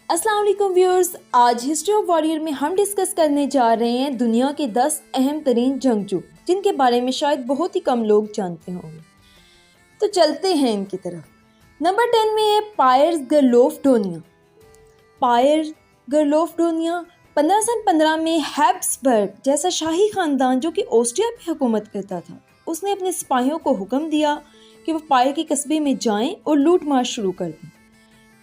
السلام علیکم ویورز، آج ہسٹری آف واریر میں ہم ڈسکس کرنے جا رہے ہیں دنیا کے 10 اہم ترین جنگجو جن کے بارے میں شاید بہت ہی کم لوگ جانتے ہوں گے۔ تو چلتے ہیں ان کی طرف۔ نمبر 10 میں ہے پائرز گرلوف ڈونیا۔ پائر گرلوف ڈونیا 1515 میں ہیبسبرگ جیسا شاہی خاندان جو کہ آسٹریا پہ حکومت کرتا تھا، اس نے اپنے سپاہیوں کو حکم دیا کہ وہ پائر کے قصبے میں جائیں اور لوٹ مار شروع کر دیں۔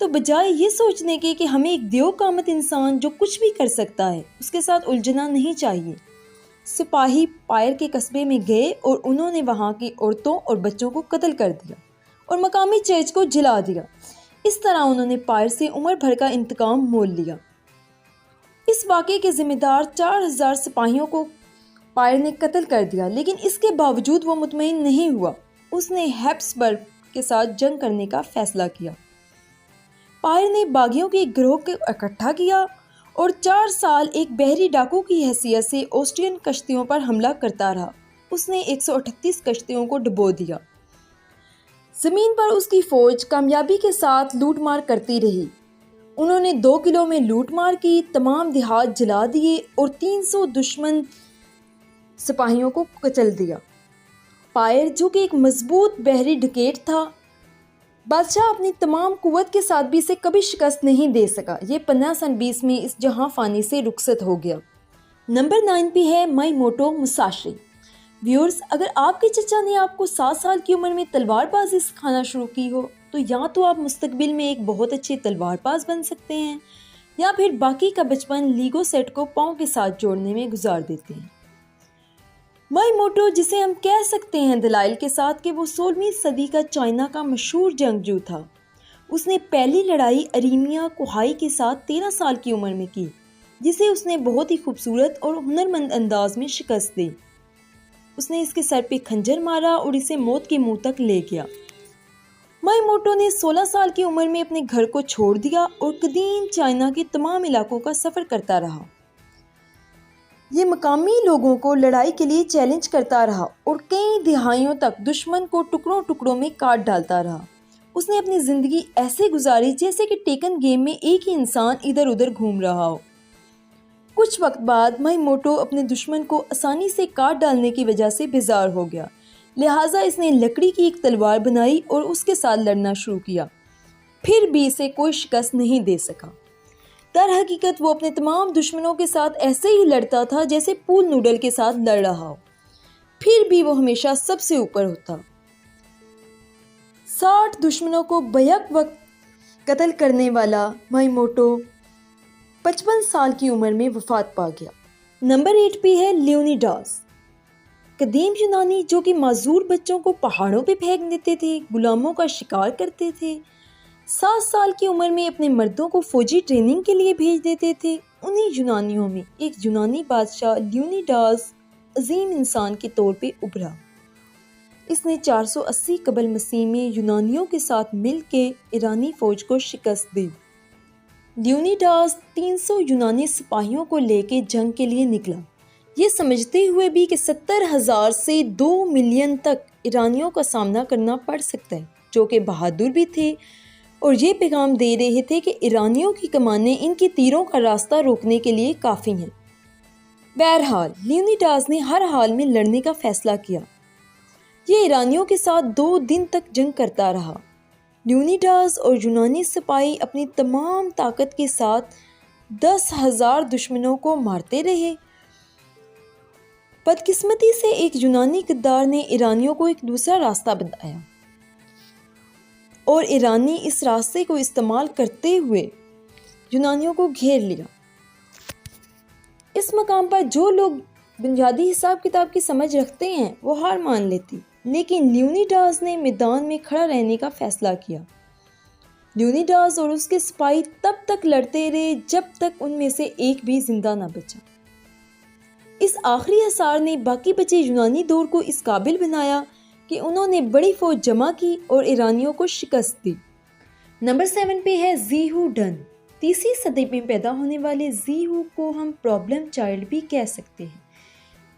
تو بجائے یہ سوچنے کے کہ ہمیں ایک دیو قامت انسان جو کچھ بھی کر سکتا ہے اس کے ساتھ الجھنا نہیں چاہیے، سپاہی پائر کے قصبے میں گئے اور انہوں نے وہاں کی عورتوں اور بچوں کو قتل کر دیا اور مقامی چرچ کو جلا دیا۔ اس طرح انہوں نے پائر سے عمر بھر کا انتقام مول لیا۔ اس واقعے کے ذمہ دار 4000 سپاہیوں کو پائر نے قتل کر دیا، لیکن اس کے باوجود وہ مطمئن نہیں ہوا۔ اس نے ہیبسبرگ کے ساتھ جنگ کرنے کا فیصلہ کیا۔ پائر نے باغیوں کے ایک گروہ کو اکٹھا کیا اور 4 سال ایک بحری ڈاکو کی حیثیت سے آسٹرین کشتیوں پر حملہ کرتا رہا۔ اس نے 138 کشتیوں کو ڈبو دیا۔ زمین پر اس کی فوج کامیابی کے ساتھ لوٹ مار کرتی رہی۔ انہوں نے 2 قلعوں میں لوٹ مار کی، تمام دیہات جلا دیے اور 300 دشمن سپاہیوں کو کچل دیا۔ پائر جو کہ ایک مضبوط بحری ڈکیٹ تھا، بادشاہ اپنی تمام قوت کے ساتھ بھی اسے کبھی شکست نہیں دے سکا۔ یہ 1520 میں اس جہاں فانی سے رخصت ہو گیا۔ نمبر 9 پہ ہے مائیموٹو مساشی۔ ویورز، اگر آپ کے چچا نے آپ کو 7 سال کی عمر میں تلوار بازی سکھانا شروع کی ہو تو یا تو آپ مستقبل میں ایک بہت اچھے تلوار باز بن سکتے ہیں یا پھر باقی کا بچپن لیگو سیٹ کو پاؤں کے ساتھ جوڑنے میں گزار دیتے ہیں۔ مائیموٹو، جسے ہم کہہ سکتے ہیں دلائل کے ساتھ کہ وہ 16ویں صدی کا چائنا کا مشہور جنگجو تھا، اس نے پہلی لڑائی اریمیا کوہائی کے ساتھ 13 سال کی عمر میں کی، جسے اس نے بہت ہی خوبصورت اور ہنرمند انداز میں شکست دی۔ اس نے اس کے سر پہ کھنجر مارا اور اسے موت کے منہ تک لے گیا۔ مائیموٹو نے 16 سال کی عمر میں اپنے گھر کو چھوڑ دیا اور قدیم چائنا کے تمام علاقوں کا سفر کرتا رہا۔ یہ مقامی لوگوں کو لڑائی کے لیے چیلنج کرتا رہا اور کئی دہائیوں تک دشمن کو ٹکڑوں ٹکڑوں میں کاٹ ڈالتا رہا۔ اس نے اپنی زندگی ایسے گزاری جیسے کہ ٹیکن گیم میں ایک ہی انسان ادھر ادھر گھوم رہا ہو۔ کچھ وقت بعد مائیموٹو اپنے دشمن کو آسانی سے کاٹ ڈالنے کی وجہ سے بیزار ہو گیا، لہٰذا اس نے لکڑی کی ایک تلوار بنائی اور اس کے ساتھ لڑنا شروع کیا۔ پھر بھی اسے کوئی شکست نہیں دے سکا۔ در حقیقت وہ اپنے تمام دشمنوں کے ساتھ ایسے ہی لڑتا تھا جیسے پول نوڈل کے ساتھ لڑ رہا ہو، پھر بھی وہ ہمیشہ سب سے اوپر ہوتا۔ 60 دشمنوں کو بیک وقت قتل کرنے والا مائیموٹو 55 سال کی عمر میں وفات پا گیا۔ نمبر 8 پہ ہے لیونیڈاس۔ قدیم یونانی جو کہ معذور بچوں کو پہاڑوں پہ پھینک دیتے تھے، غلاموں کا شکار کرتے تھے، 7 سال کی عمر میں اپنے مردوں کو فوجی ٹریننگ کے لیے بھیج دیتے تھے، انہی یونانیوں میں ایک یونانی بادشاہ لیونیڈاس عظیم انسان کے طور پہ ابھرا۔ اس نے 480 قبل مسیح میں یونانیوں کے ساتھ مل کے ایرانی فوج کو شکست دی۔ لیونیڈاس 300 یونانی سپاہیوں کو لے کے جنگ کے لیے نکلا، یہ سمجھتے ہوئے بھی کہ 70,000 سے 2 ملین تک ایرانیوں کا سامنا کرنا پڑ سکتا ہے، جو کہ بہادر بھی تھے اور یہ پیغام دے رہے تھے کہ ایرانیوں کی کمانیں ان کے تیروں کا راستہ روکنے کے لیے کافی ہیں۔ بہرحال لیونیڈاس نے ہر حال میں لڑنے کا فیصلہ کیا۔ یہ ایرانیوں کے ساتھ 2 دن تک جنگ کرتا رہا۔ لیونیڈاس اور یونانی سپاہی اپنی تمام طاقت کے ساتھ 10,000 دشمنوں کو مارتے رہے۔ بدقسمتی سے ایک یونانی غدار نے ایرانیوں کو ایک دوسرا راستہ بتایا اور ایرانی اس راستے کو استعمال کرتے ہوئے یونانیوں کو گھیر لیا۔ اس مقام پر جو لوگ بنیادی حساب کتاب کی سمجھ رکھتے ہیں وہ ہار مان لیتی، لیکن لیونیڈاس نے میدان میں کھڑا رہنے کا فیصلہ کیا۔ لیونیڈاس اور اس کے سپاہی تب تک لڑتے رہے جب تک ان میں سے ایک بھی زندہ نہ بچا۔ اس آخری حصار نے باقی بچے یونانی دور کو اس قابل بنایا کہ انہوں نے بڑی فوج جمع کی اور ایرانیوں کو شکست دی۔ نمبر 7 پہ ہے زیہو ڈن۔ 30ویں صدی میں پیدا ہونے والے زیہو کو ہم پرابلم چائلڈ بھی کہہ سکتے ہیں،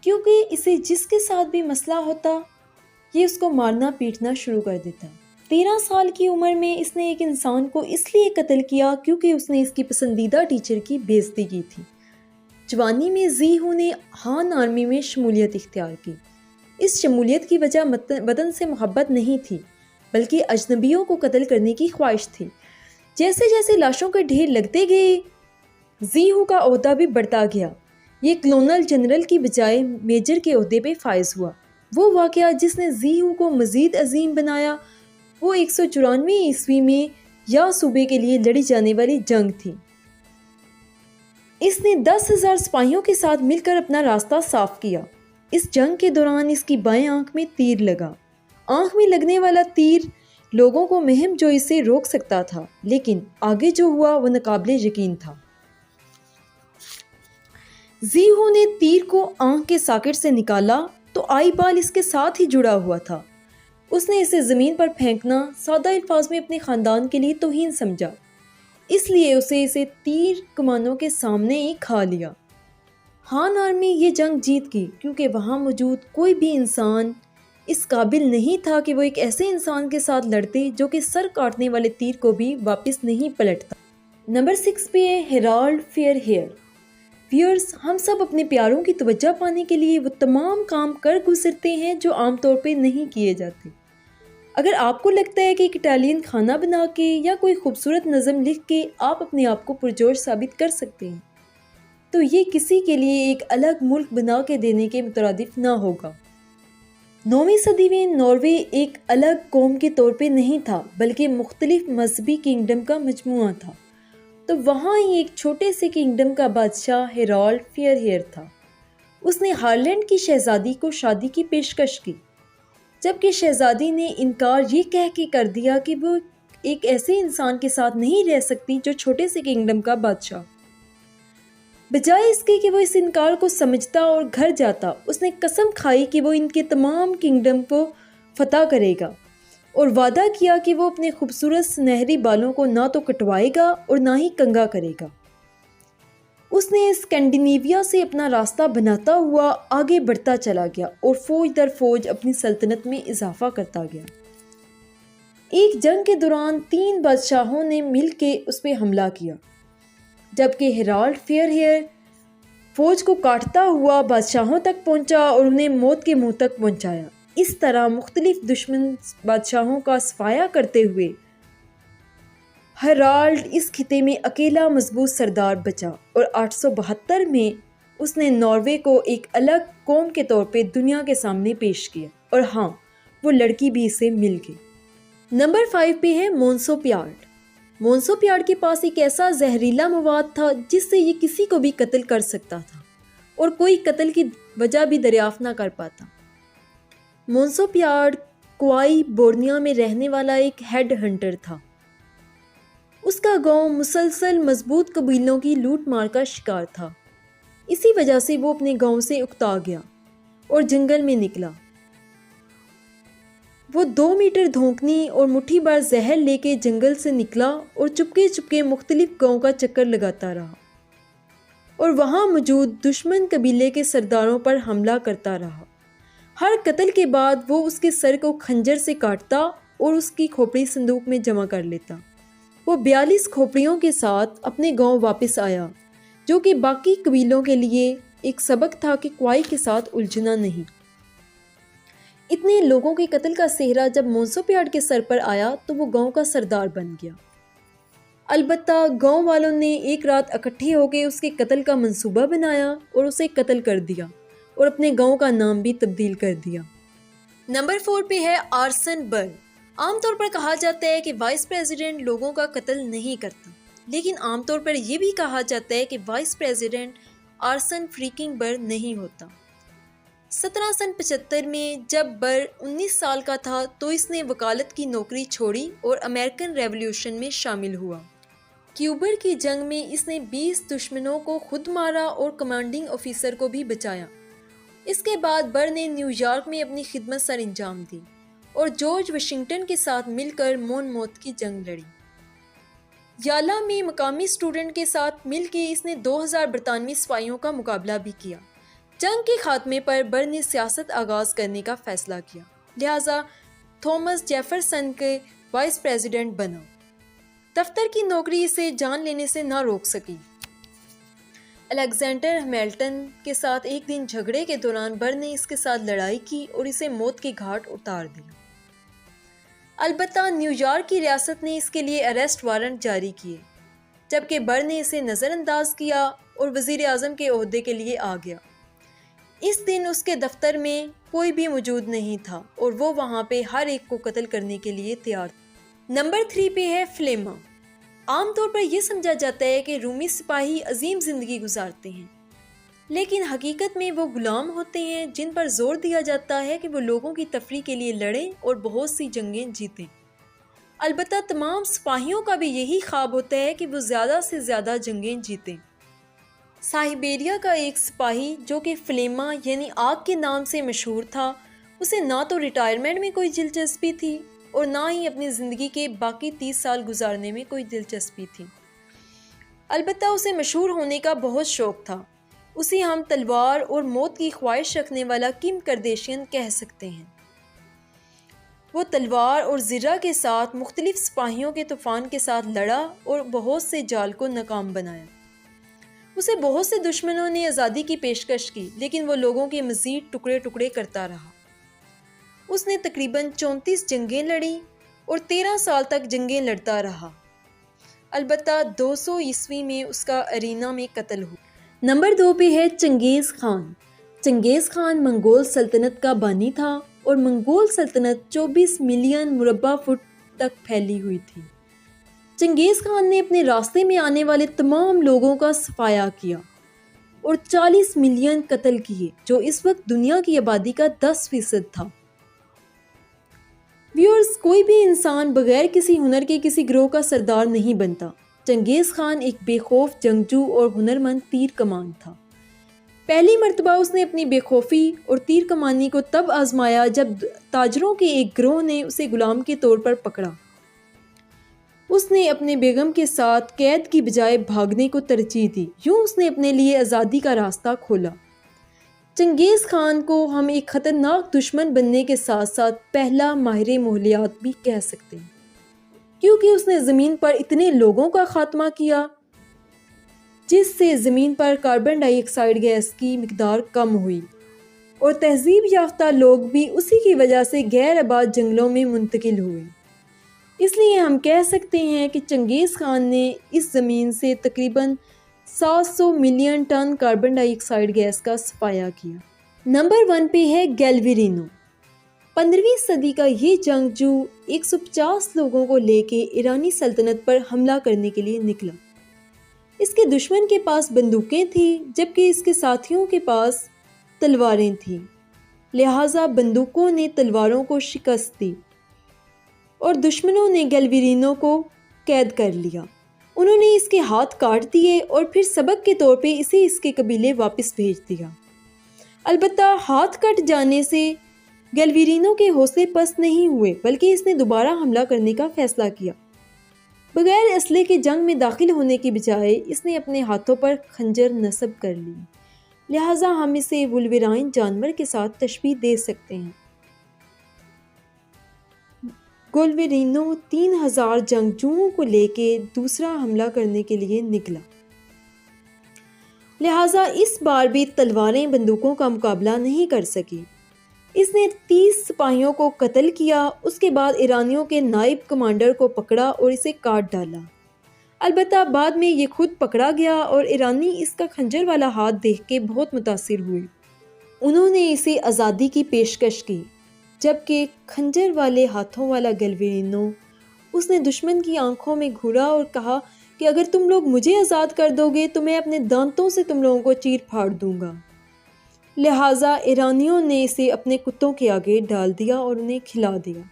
کیونکہ اسے جس کے ساتھ بھی مسئلہ ہوتا یہ اس کو مارنا پیٹنا شروع کر دیتا۔ 13 سال کی عمر میں اس نے ایک انسان کو اس لیے قتل کیا کیونکہ اس نے اس کی پسندیدہ ٹیچر کی بے عزتی کی تھی۔ جوانی میں زی ہو نے ہان آرمی میں شمولیت اختیار کی۔ اس شمولیت کی وجہ وطن سے محبت نہیں تھی بلکہ اجنبیوں کو قتل کرنے کی خواہش تھی۔ جیسے جیسے لاشوں کے ڈھیر لگتے گئے زی ہو کا عہدہ بھی بڑھتا گیا۔ یہ کلونل جنرل کی بجائے میجر کے عہدے پہ فائز ہوا۔ وہ واقعہ جس نے زی ہو کو مزید عظیم بنایا وہ 194 عیسوی میں یا صوبے کے لیے لڑی جانے والی جنگ تھی۔ اس نے 10,000 سپاہیوں کے ساتھ مل کر اپنا راستہ صاف کیا۔ اس جنگ کے دوران اس کی بائیں آنکھ میں تیر لگا۔ آنکھ میں لگنے والا تیر لوگوں کو مہم جوئی سے روک سکتا تھا، لیکن آگے جو ہوا وہ ناقابل یقین تھا۔ زی ہو نے تیر کو آنکھ کے ساکٹ سے نکالا تو آئی بال اس کے ساتھ ہی جڑا ہوا تھا۔ اس نے اسے زمین پر پھینکنا سادہ الفاظ میں اپنے خاندان کے لیے توہین سمجھا، اس لیے اسے تیر کمانوں کے سامنے ہی کھا لیا۔ ہان آرمی یہ جنگ جیت گئی کیونکہ وہاں موجود کوئی بھی انسان اس قابل نہیں تھا کہ وہ ایک ایسے انسان کے ساتھ لڑتے جو کہ سر کاٹنے والے تیر کو بھی واپس نہیں پلٹتا۔ نمبر 6 پہ ہے ہیرالڈ فیئر ہیئر۔ ویئرز، ہم سب اپنے پیاروں کی توجہ پانے کے لیے وہ تمام کام کر گزرتے ہیں جو عام طور پہ نہیں کیے جاتے۔ اگر آپ کو لگتا ہے کہ ایک اٹالین کھانا بنا کے یا کوئی خوبصورت نظم لکھ کے آپ اپنے آپ کو پرجوش ثابت کر سکتے ہیں تو یہ کسی کے لیے ایک الگ ملک بنا کے دینے کے مترادف نہ ہوگا۔ 9ویں صدی میں ناروے ایک الگ قوم کے طور پہ نہیں تھا بلکہ مختلف مذہبی کنگڈم کا مجموعہ تھا۔ تو وہاں ہی ایک چھوٹے سے کنگڈم کا بادشاہ ہیرالڈ فیئر ہیئر تھا۔ اس نے ہالینڈ کی شہزادی کو شادی کی پیشکش کی، جبکہ شہزادی نے انکار یہ کہہ کے کر دیا کہ وہ ایک ایسے انسان کے ساتھ نہیں رہ سکتی جو چھوٹے سے کنگڈم کا بادشاہ۔ بجائے اس کے کہ وہ اس انکار کو سمجھتا اور گھر جاتا، اس نے قسم کھائی کہ وہ ان کے تمام کنگڈم کو فتح کرے گا اور وعدہ کیا کہ وہ اپنے خوبصورت سنہری بالوں کو نہ تو کٹوائے گا اور نہ ہی کنگھا کرے گا۔ اس نے اسکینڈینیویا سے اپنا راستہ بناتا ہوا آگے بڑھتا چلا گیا اور فوج در فوج اپنی سلطنت میں اضافہ کرتا گیا۔ ایک جنگ کے دوران 3 بادشاہوں نے مل کے اس پہ حملہ کیا، جبکہ ہیرالڈ فیئر ہیئر فوج کو کاٹتا ہوا بادشاہوں تک پہنچا اور انہیں موت کے منہ تک پہنچایا۔ اس طرح مختلف دشمن بادشاہوں کا صفایا کرتے ہوئے ہیرالڈ اس خطے میں اکیلا مضبوط سردار بچا اور 872 میں اس نے ناروے کو ایک الگ قوم کے طور پہ دنیا کے سامنے پیش کیا، اور ہاں، وہ لڑکی بھی اسے مل گئی۔ نمبر 5 پہ ہے مونسو پیارڈ۔ مونسو پیارڈ کے پاس ایک ایسا زہریلا مواد تھا جس سے یہ کسی کو بھی قتل کر سکتا تھا اور کوئی قتل کی وجہ بھی دریافت نہ کر پاتا۔ مونسو پیارڈ کوائی بورنیا میں رہنے والا ایک ہیڈ ہنٹر تھا۔ اس کا گاؤں مسلسل مضبوط قبیلوں کی لوٹ مار کا شکار تھا، اسی وجہ سے وہ اپنے گاؤں سے اکتا گیا اور جنگل میں نکلا۔ وہ 2 میٹر دھونکنی اور مٹھی بھر زہر لے کے جنگل سے نکلا اور چپکے چپکے مختلف گاؤں کا چکر لگاتا رہا اور وہاں موجود دشمن قبیلے کے سرداروں پر حملہ کرتا رہا۔ ہر قتل کے بعد وہ اس کے سر کو خنجر سے کاٹتا اور اس کی کھوپڑی صندوق میں جمع کر لیتا۔ وہ 42 کھوپڑیوں کے ساتھ اپنے گاؤں واپس آیا، جو کہ باقی قبیلوں کے لیے ایک سبق تھا کہ کوائی کے ساتھ الجھنا نہیں۔ اتنے لوگوں کے قتل کا سہرا جب مونسو پیارڈ کے سر پر آیا تو وہ گاؤں کا سردار بن گیا۔ البتہ گاؤں والوں نے ایک رات اکٹھے ہو کے اس کے قتل کا منصوبہ بنایا اور اسے قتل کر دیا اور اپنے گاؤں کا نام بھی تبدیل کر دیا۔ نمبر 4 پہ ہے آرسن برن۔ عام طور پر کہا جاتا ہے کہ وائس پریزیڈنٹ لوگوں کا قتل نہیں کرتا، لیکن عام طور پر یہ بھی کہا جاتا ہے کہ وائس پریزیڈنٹ آرسن فریکنگ برن نہیں ہوتا۔ 1775 میں جب برن 19 سال کا تھا تو اس نے وکالت کی نوکری چھوڑی اور امریکن ریولیوشن میں شامل ہوا۔ کیوبر کی جنگ میں اس نے 20 دشمنوں کو خود مارا اور کمانڈنگ آفیسر کو بھی بچایا۔ اس کے بعد برن نے نیو یارک میں اپنی خدمت سر انجام دی اور جارج واشنگٹن کے ساتھ مل کر مون موت کی جنگ لڑی۔ یالا میں مقامی اسٹوڈنٹ کے ساتھ مل کے اس نے 2000 برطانوی سپاہیوں کا مقابلہ بھی کیا۔ جنگ کے خاتمے پر برن نے سیاست آغاز کرنے کا فیصلہ کیا، لہٰذا تھامس جیفرسن کے وائس پریزیڈنٹ بنا۔ دفتر کی نوکری اسے جان لینے سے نہ روک سکی۔ الیگزینڈر ہیملٹن کے ساتھ ایک دن جھگڑے کے دوران بر نے اس کے ساتھ لڑائی کی اور اسے موت کے گھاٹ اتار دیا۔ البتہ نیو یارک کی ریاست نے اس کے لیے اریسٹ وارنٹ جاری کیے، جبکہ بر نے اسے نظر انداز کیا اور وزیر اعظم کے عہدے کے لیے آ گیا۔ اس دن اس کے دفتر میں کوئی بھی موجود نہیں تھا اور وہ وہاں پہ ہر ایک کو قتل کرنے کے لیے تیار تھا۔ نمبر 3 پہ ہے فلیما۔ عام طور پر یہ سمجھا جاتا ہے کہ رومی سپاہی عظیم زندگی گزارتے ہیں، لیکن حقیقت میں وہ غلام ہوتے ہیں جن پر زور دیا جاتا ہے کہ وہ لوگوں کی تفریح کے لیے لڑیں اور بہت سی جنگیں جیتیں۔ البتہ تمام سپاہیوں کا بھی یہی خواب ہوتا ہے کہ وہ زیادہ سے زیادہ جنگیں جیتیں۔ سائبیریا کا ایک سپاہی جو کہ فلیما یعنی آگ کے نام سے مشہور تھا، اسے نہ تو ریٹائرمنٹ میں کوئی دلچسپی تھی اور نہ ہی اپنی زندگی کے باقی 30 سال گزارنے میں کوئی دلچسپی تھی۔ البتہ اسے مشہور ہونے کا بہت شوق تھا۔ اسے ہم تلوار اور موت کی خواہش رکھنے والا کم کردیشین کہہ سکتے ہیں۔ وہ تلوار اور زرہ کے ساتھ مختلف سپاہیوں کے طوفان کے ساتھ لڑا اور بہت سے جال کو ناکام بنایا۔ اسے بہت سے دشمنوں نے آزادی کی پیشکش کی، لیکن وہ لوگوں کے مزید ٹکڑے ٹکڑے کرتا رہا۔ اس نے تقریباً 34 جنگیں لڑیں اور 13 سال تک جنگیں لڑتا رہا۔ البتہ 200 عیسوی میں اس کا ارینا میں قتل ہوا۔ نمبر 2 پہ ہے چنگیز خان۔ چنگیز خان منگول سلطنت کا بانی تھا اور منگول سلطنت 24 ملین مربع فٹ تک پھیلی ہوئی تھی۔ چنگیز خان نے اپنے راستے میں آنے والے تمام لوگوں کا صفایا کیا اور 40 ملین قتل کیے، جو اس وقت دنیا کی آبادی کا 10% تھا۔ ویورز، کوئی بھی انسان بغیر کسی ہنر کے کسی گروہ کا سردار نہیں بنتا۔ چنگیز خان ایک بے خوف جنگجو اور ہنرمند تیر کمان تھا۔ پہلی مرتبہ اس نے اپنی بے خوفی اور تیر کمانی کو تب آزمایا جب تاجروں کے ایک گروہ نے اسے غلام کے طور پر پکڑا۔ اس نے اپنے بیگم کے ساتھ قید کی بجائے بھاگنے کو ترجیح دی۔ یوں اس نے اپنے لیے آزادی کا راستہ کھولا۔ چنگیز خان کو ہم ایک خطرناک دشمن بننے کے ساتھ ساتھ پہلا ماہر ماحولیات بھی کہہ سکتے ہیں، کیونکہ اس نے زمین پر اتنے لوگوں کا خاتمہ کیا جس سے زمین پر کاربن ڈائی آکسائیڈ گیس کی مقدار کم ہوئی، اور تہذیب یافتہ لوگ بھی اسی کی وجہ سے غیر آباد جنگلوں میں منتقل ہوئے۔ اس لیے ہم کہہ سکتے ہیں کہ چنگیز خان نے اس زمین سے تقریباً 700 ملین ٹن کاربن ڈائی آکسائیڈ گیس کا صفایا کیا۔ نمبر 1 پہ ہے گیلویرینو۔ 15ویں صدی کا یہ جنگجو 150 لوگوں کو لے کے ایرانی سلطنت پر حملہ کرنے کے لیے نکلا۔ اس کے دشمن کے پاس بندوقیں تھیں جبکہ اس کے ساتھیوں کے پاس تلواریں تھیں، لہٰذا بندوقوں نے تلواروں کو شکست دی اور دشمنوں نے گیلویرینو کو قید کر لیا۔ انہوں نے اس کے ہاتھ کاٹ دیے اور پھر سبق کے طور پہ اسے اس کے قبیلے واپس بھیج دیا۔ البتہ ہاتھ کٹ جانے سے گیلویرینو کے حوصلے پست نہیں ہوئے، بلکہ اس نے دوبارہ حملہ کرنے کا فیصلہ کیا۔ بغیر اسلحے کے جنگ میں داخل ہونے کی بجائے اس نے اپنے ہاتھوں پر خنجر نصب کر لی، لہٰذا ہم اسے وولویرائن جانور کے ساتھ تشبیہ دے سکتے ہیں۔ گولویرینو 3000 جنگجوؤں کو لے کے دوسرا حملہ کرنے کے لیے نکلا، لہٰذا اس بار بھی تلواریں بندوقوں کا مقابلہ نہیں کر سکی۔ اس نے 30 سپاہیوں کو قتل کیا، اس کے بعد ایرانیوں کے نائب کمانڈر کو پکڑا اور اسے کاٹ ڈالا۔ البتہ بعد میں یہ خود پکڑا گیا اور ایرانی اس کا خنجر والا ہاتھ دیکھ کے بہت متاثر ہوئے۔ انہوں نے اسے آزادی کی پیشکش کی، جبکہ خنجر والے ہاتھوں والا گیلویرینو اس نے دشمن کی آنکھوں میں گھورا اور کہا کہ اگر تم لوگ مجھے آزاد کر دو گے تو میں اپنے دانتوں سے تم لوگوں کو چیر پھاڑ دوں گا۔ لہٰذا ایرانیوں نے اسے اپنے کتوں کے آگے ڈال دیا اور انہیں کھلا دیا۔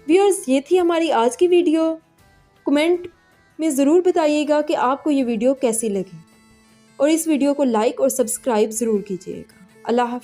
ویورز، یہ تھی ہماری آج کی ویڈیو۔ کمنٹ میں ضرور بتائیے گا کہ آپ کو یہ ویڈیو کیسی لگی، اور اس ویڈیو کو لائک اور سبسکرائب ضرور کیجیے گا۔ اللہ حافظ۔